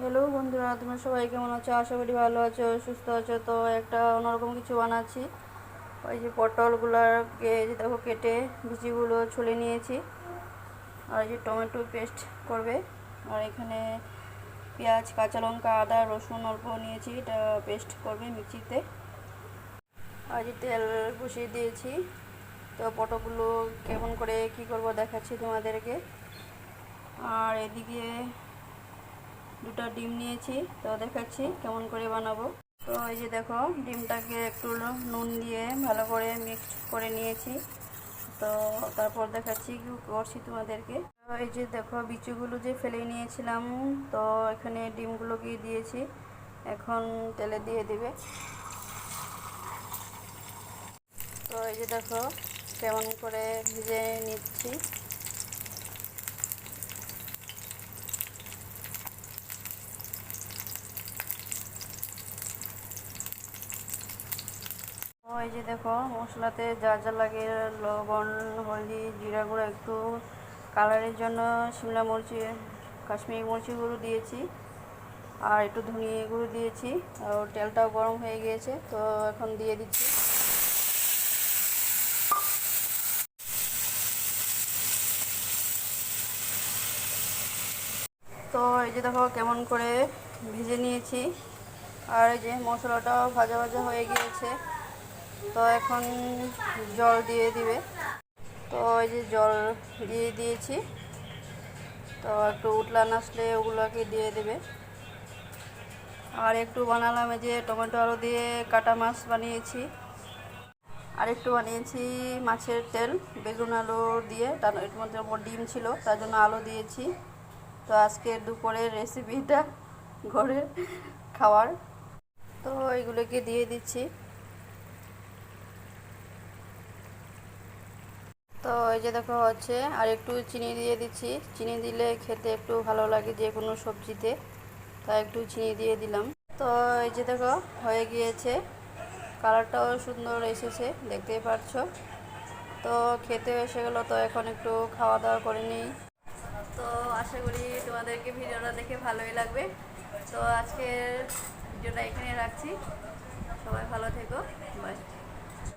Hello বন্ধুরা, তোমরা সবাই কেমন আছো? আশা করি ভালো আছো, সুস্থ আছো। তো একটা অন্যরকম কিছু বানাচ্ছি। ওই যে পটলগুলোকে যে দেখো কেটে বিচিগুলো ছুলে নিয়েছি। আর এই যে টমেটো পেস্ট করবে। আর এখানে পেঁয়াজ, কাঁচা লঙ্কা, আদা, রসুন অল্প নিয়েছি, এটা পেস্ট করবে মিক্সিতে। আর যে তেল বসিয়ে দিয়েছি। তো পটলগুলো কেমন করে কি করব দেখাচ্ছি তোমাদেরকে। আর এদিকে দুটো ডিম নিয়েছি, তো দেখাচ্ছি কেমন করে বানাবো। তো এই যে দেখো, ডিমটাকে একটু নুন দিয়ে ভালো করে মিক্সড করে নিয়েছি। তো তারপর দেখাচ্ছি কি করছি তোমাদেরকে। এই যে দেখো, বিচিগুলো যে ফেলে নিয়েছিলাম, তো এখানে ডিমগুলোকে দিয়েছি। এখন তেলে দিয়ে দিবে। তো এই যে দেখো কেমন করে ভেজে নিচ্ছি। এই যে দেখো, মশলাতে যা যা লাগে, লবণ, হলদি, জিরা গুঁড়ো, একটু কালারের জন্য শিমলা মরিচ, কাশ্মীরি মরিচের গুঁড়ো দিয়েছি, আর একটু ধনিয়া গুঁড়ো দিয়েছি। আর তেলটাও গরম হয়ে গিয়েছে, তো এখন দিয়ে দিচ্ছি। তো এই যে দেখো কেমন করে ভেজে নিয়েছি। আর এই যে মশলাটাও ভাজা ভাজা হয়ে গিয়েছে। তো এখন জল দিয়ে দিবে। তো এই যে জল দিয়ে দিয়েছি। তো একটু উতলান আসলে ওগুলোকে দিয়ে দেবে। আর একটু বানালাম এই যে টমেটো আলু দিয়ে কাটা মাছ বানিয়েছি। আর একটু বানিয়েছি মাছের তেল বেগুন আলু দিয়ে, তার এর মধ্যে ডিম ছিল, তার জন্য আলু দিয়েছি। তো আজকে দুপুরের রেসিপিটা ঘরে খাওয়ার। তো এইগুলোকে দিয়ে দিচ্ছি। তো এই যে দেখো হচ্ছে, আর একটু চিনি দিয়ে দিচ্ছি। চিনি দিলে খেতে একটু ভালো লাগে যে কোনো সবজিতে, তাই একটু চিনি দিয়ে দিলাম। তো এই যে দেখো হয়ে গিয়েছে, কালারটাও সুন্দর এসেছে, দেখতেই পাচ্ছো। তো খেতে এসে গেলো, তো এখন একটু খাওয়া দাওয়া করে নিই। তো আশা করি তোমাদেরকে ভিডিওটা দেখে ভালোই লাগবে। তো আজকের ভিডিওটা এখানে রাখছি। সবাই ভালো থেকো, বাই।